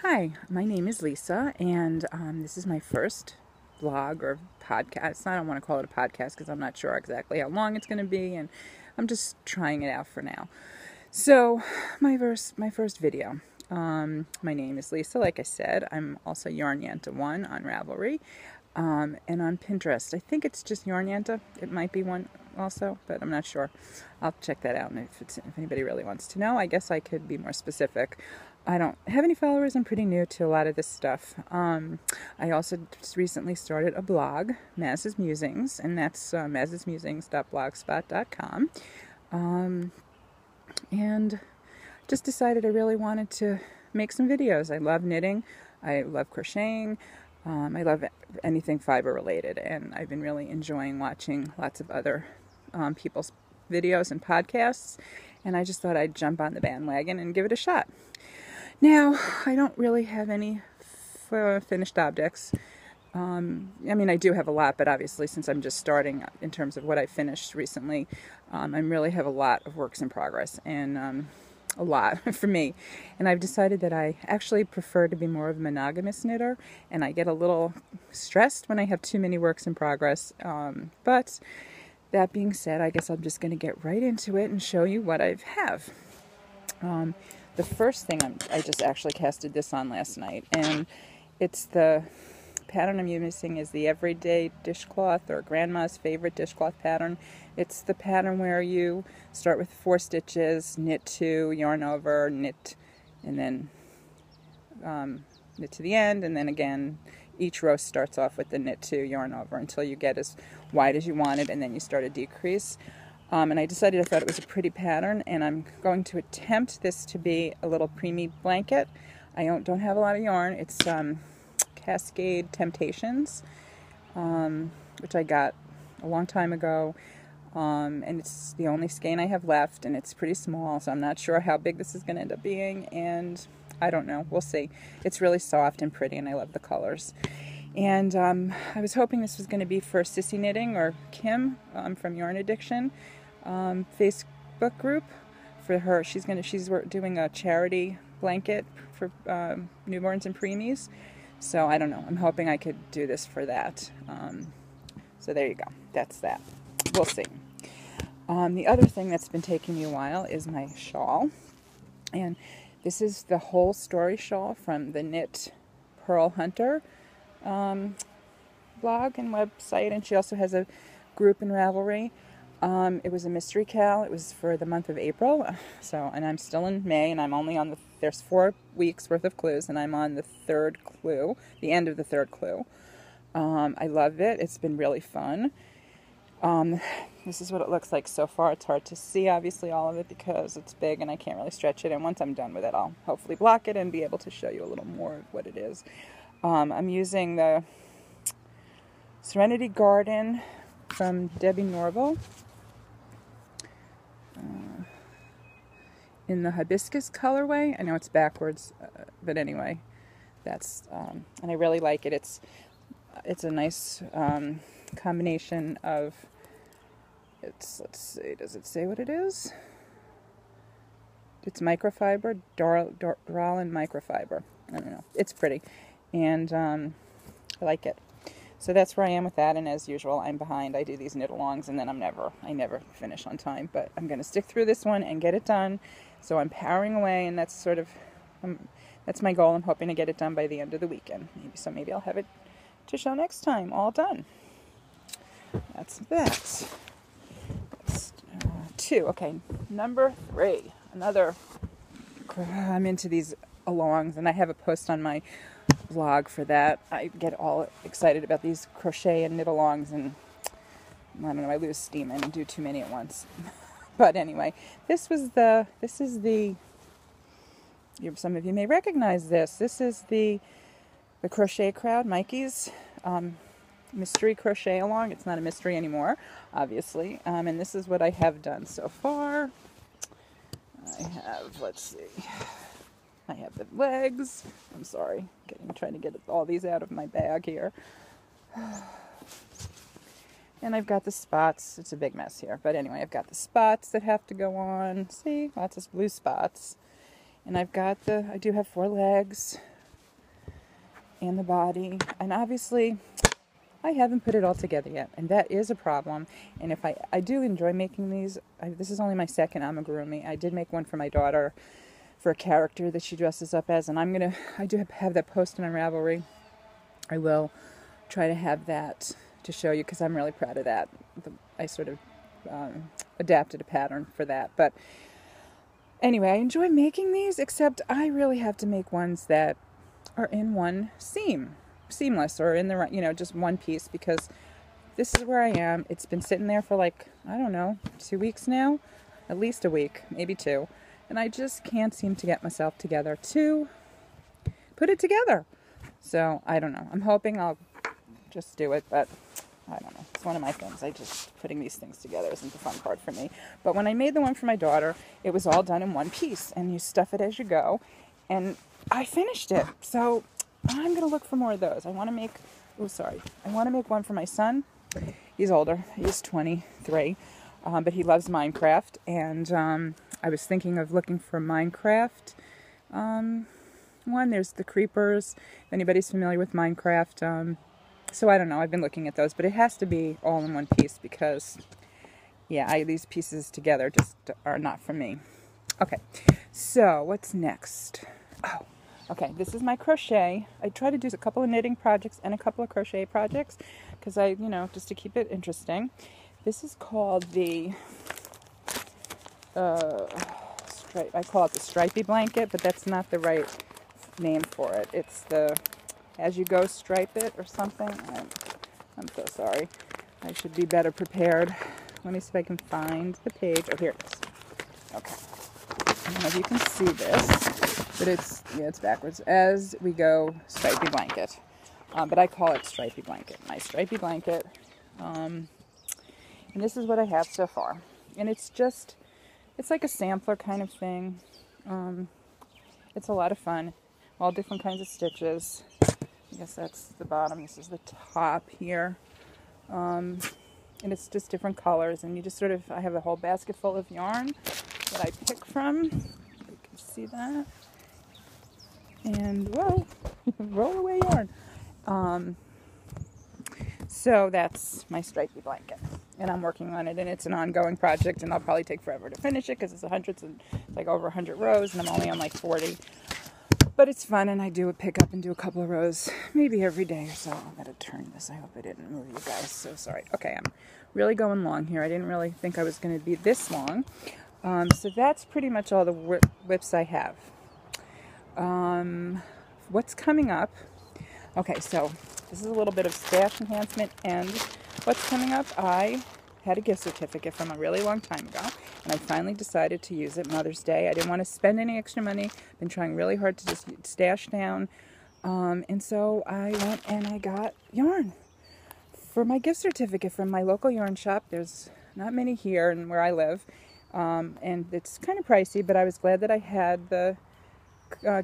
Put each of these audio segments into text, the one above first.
Hi, my name is Lisa, and this is my first vlog or podcast. I don't want to call it a podcast because I'm not sure exactly how long it's going to be, and I'm just trying it out for now. So, my first video. My name is Lisa, like I said. I'm also Yarnyanta1 on Ravelry, and on Pinterest. I think it's just Yarnyanta. It might be one also, but I'm not sure. I'll check that out, and if anybody really wants to know, I guess I could be more specific. I don't have any followers. I'm pretty new to a lot of this stuff. I also just recently started a blog, Maz's Musings, and that's mazsmusings.blogspot.com. And just decided I really wanted to make some videos. I love knitting. I love crocheting. I love anything fiber related, and I've been really enjoying watching lots of other people's videos and podcasts, and I just thought I'd jump on the bandwagon and give it a shot. Now, I don't really have any finished objects. I mean, I do have a lot, but obviously since I'm just starting in terms of what I finished recently, I really have a lot of works in progress, and a lot for me. And I've decided that I actually prefer to be more of a monogamous knitter, and I get a little stressed when I have too many works in progress. But that being said, I guess I'm just going to get right into it and show you what I have. The first thing I just actually casted this on last night, and it's the pattern I'm using is the Everyday Dishcloth, or Grandma's Favorite Dishcloth pattern. It's the pattern where you start with 4 stitches, knit 2, yarn over, knit, and then knit to the end, and then again each row starts off with the knit 2, yarn over until you get as wide as you want it, and then you start a decrease. And I decided I thought it was a pretty pattern, and I'm going to attempt this to be a little preemie blanket. I don't have a lot of yarn. It's Cascade Temptations, which I got a long time ago, and it's the only skein I have left, and it's pretty small, so I'm not sure how big this is going to end up being, and I don't know. We'll see. It's really soft and pretty, and I love the colors. And I was hoping this was going to be for Sissy Knitting, or Kim from Yarn Addiction Facebook group for her. She's doing a charity blanket for newborns and preemies. So I don't know. I'm hoping I could do this for that. So there you go. That's that. We'll see. The other thing that's been taking me a while is my shawl. And this is the Whole Story shawl from the Knit Pearl Hunter blog and website. And she also has a group in Ravelry. It was a mystery cal. It was for the month of April. And I'm still in May, and I'm only on there's 4 weeks worth of clues, and I'm on the 3rd clue, the end of the 3rd clue. I love it. It's been really fun. This is what it looks like so far. It's hard to see, obviously, all of it because it's big and I can't really stretch it. And once I'm done with it, I'll hopefully block it and be able to show you a little more of what it is. I'm using the Serenity Garden from Debbie Norville in the hibiscus colorway. I know it's backwards, but anyway, that's and I really like it. It's a nice combination of let's see, does it say what it is? It's microfiber, Doralin microfiber. I don't know. It's pretty, and I like it. So that's where I am with that, and as usual, I'm behind. I do these knit-alongs, and then I never finish on time, but I'm going to stick through this one and get it done. So I'm powering away, and that's sort of, that's my goal. I'm hoping to get it done by the end of the weekend. Maybe I'll have it to show next time, all done. That's that. That's 2. Okay, number 3. I'm into these alongs, and I have a post on my vlog for that. I get all excited about these crochet and knit alongs, and I don't know, I lose steam and do too many at once. But anyway, this is the some of you may recognize this. This is the Crochet Crowd, Mikey's mystery crochet along. It's not a mystery anymore, obviously. And this is what I have done so far. I have, let's see, I have the legs. I'm sorry, trying to get all these out of my bag here. And I've got the spots. It's a big mess here. But anyway, I've got the spots that have to go on. See, lots of blue spots. And I do have 4 legs. and the body. And obviously, I haven't put it all together yet, and that is a problem. And if I do enjoy making these, this is only my second amigurumi. I did make one for my daughter for a character that she dresses up as, and I do have that posted on Ravelry. I will try to have that to show you because I'm really proud of that. I sort of adapted a pattern for that. But anyway, I enjoy making these, except I really have to make ones that are in one seamless, or in the, just one piece, because this is where I am. It's been sitting there for like, I don't know, 2 weeks now, at least a week, maybe 2. And I just can't seem to get myself together to put it together. So, I don't know. I'm hoping I'll just do it, but I don't know. It's one of my things. Putting these things together isn't the fun part for me. But when I made the one for my daughter, it was all done in one piece, and you stuff it as you go. And I finished it. So, I'm going to look for more of those. I want to make one for my son. He's older. He's 23. But he loves Minecraft, and I was thinking of looking for Minecraft one. There's the creepers, if anybody's familiar with Minecraft. So I don't know, I've been looking at those, but it has to be all in one piece because, yeah, these pieces together just are not for me. Okay, so what's next? Oh, okay, this is my crochet. I try to do a couple of knitting projects and a couple of crochet projects because just to keep it interesting. This is called the, I call it the stripy blanket, but that's not the right name for it. It's the as you go stripe it or something. I'm so sorry. I should be better prepared. Let me see if I can find the page. Oh, here it is. Okay. I don't know if you can see this, but it's backwards. As we go stripy blanket. But I call it stripy blanket. My stripy blanket. And this is what I have so far. And it's like a sampler kind of thing. It's a lot of fun. All different kinds of stitches. I guess that's the bottom. This is the top here. And it's just different colors. And you just I have a whole basket full of yarn that I pick from. You can see that. And, whoa, roll away yarn. So that's my stripy blanket. And I'm working on it, and it's an ongoing project, and I'll probably take forever to finish it because it's like over 100 rows, and I'm only on like 40. But it's fun, and I do pick up and do a couple of rows, maybe every day or so. I'm going to turn this. I hope I didn't move you guys. So sorry. Okay, I'm really going long here. I didn't really think I was going to be this long. So that's pretty much all the whips I have. What's coming up? Okay, so this is a little bit of stash enhancement, and what's coming up, I had a gift certificate from a really long time ago, and I finally decided to use it Mother's Day. I didn't want to spend any extra money. I've been trying really hard to just stash down, and so I went and I got yarn for my gift certificate from my local yarn shop. There's not many here and where I live, and it's kind of pricey, but I was glad that I had the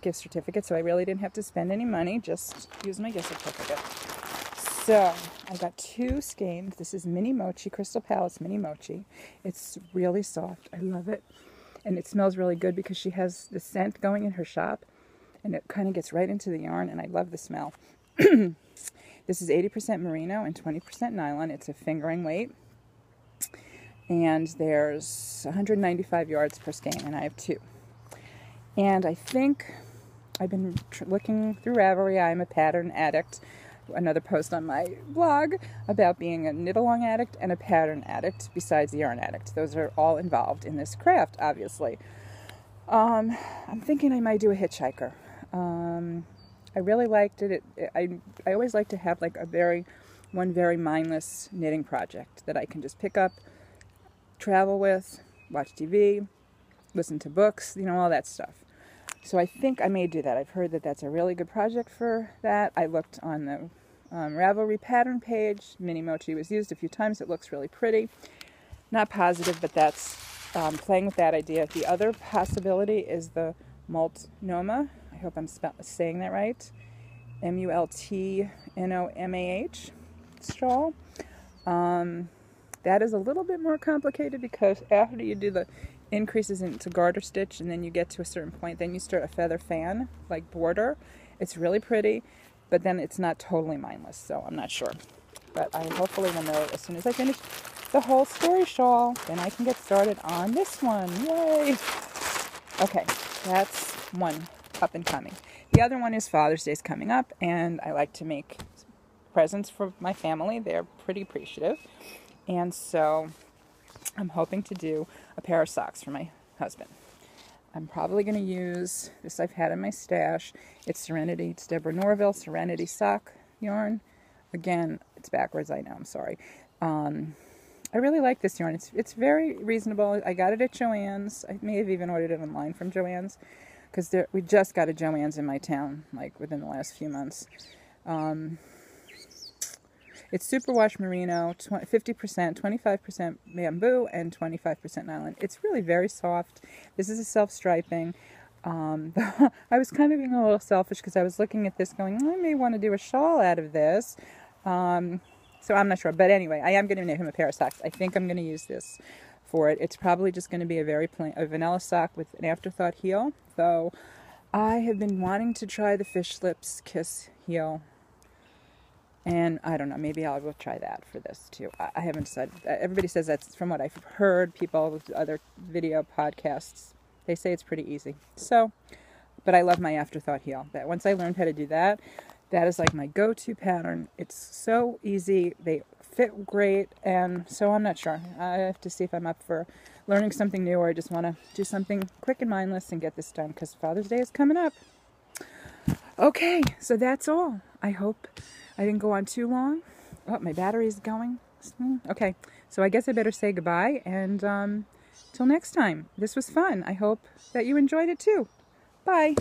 gift certificate, so I really didn't have to spend any money, just use my gift certificate. So I got 2 skeins. This is Mini Mochi, Crystal Palace Mini Mochi. It's really soft. I love it. And it smells really good because she has the scent going in her shop, and it kind of gets right into the yarn, and I love the smell. This is 80% merino and 20% nylon. It's a fingering weight. And there's 195 yards per skein, and I have 2. And I think I've been looking through Ravelry. I'm a pattern addict. Another post on my blog about being a knit-along addict and a pattern addict besides the yarn addict. Those are all involved in this craft, obviously. I'm thinking I might do a hitchhiker. I really liked it. I always like to have like one very mindless knitting project that I can just pick up, travel with, watch TV, listen to books, all that stuff. So I think I may do that. I've heard that that's a really good project for that. I looked on the Ravelry pattern page. Mini Mochi was used a few times. It looks really pretty. Not positive, but that's playing with that idea. The other possibility is the Multnomah. I hope I'm saying that right. Multnomah straw. That is a little bit more complicated because after you do the increases into garter stitch and then you get to a certain point, then you start a feather fan like border. It's really pretty. but then it's not totally mindless, so I'm not sure. But I hopefully will know as soon as I finish the whole story shawl, then I can get started on this one. Yay! Okay, that's one up and coming. The other one is Father's Day's coming up, and I like to make presents for my family. They're pretty appreciative. And so I'm hoping to do a pair of socks for my husband. I'm probably going to use this I've had in my stash. It's Serenity. It's Deborah Norville Serenity sock yarn. Again, it's backwards. I know. I'm sorry. I really like this yarn. It's very reasonable. I got it at Joann's. I may have even ordered it online from Joann's, because we just got a Joann's in my town, like within the last few months. It's superwash merino, 50%, 25% bamboo, and 25% nylon. It's really very soft. This is a self-striping. I was kind of being a little selfish because I was looking at this going, I may want to do a shawl out of this. So I'm not sure. But anyway, I am going to make him a pair of socks. I think I'm going to use this for it. It's probably just going to be a very plain, a vanilla sock with an afterthought heel. Though I have been wanting to try the Fish Lips Kiss heel. And I don't know, maybe I will try that for this too. I haven't decided. Everybody says that's, from what I've heard, people with other video podcasts, they say it's pretty easy. So, but I love my afterthought heel. That once I learned how to do that, that is like my go-to pattern. It's so easy. They fit great, and so I'm not sure. I have to see if I'm up for learning something new, or I just want to do something quick and mindless and get this done, because Father's Day is coming up. Okay, so that's all. I hope I didn't go on too long. Oh, my battery's going. Okay, so I guess I better say goodbye, and till next time. This was fun. I hope that you enjoyed it too. Bye.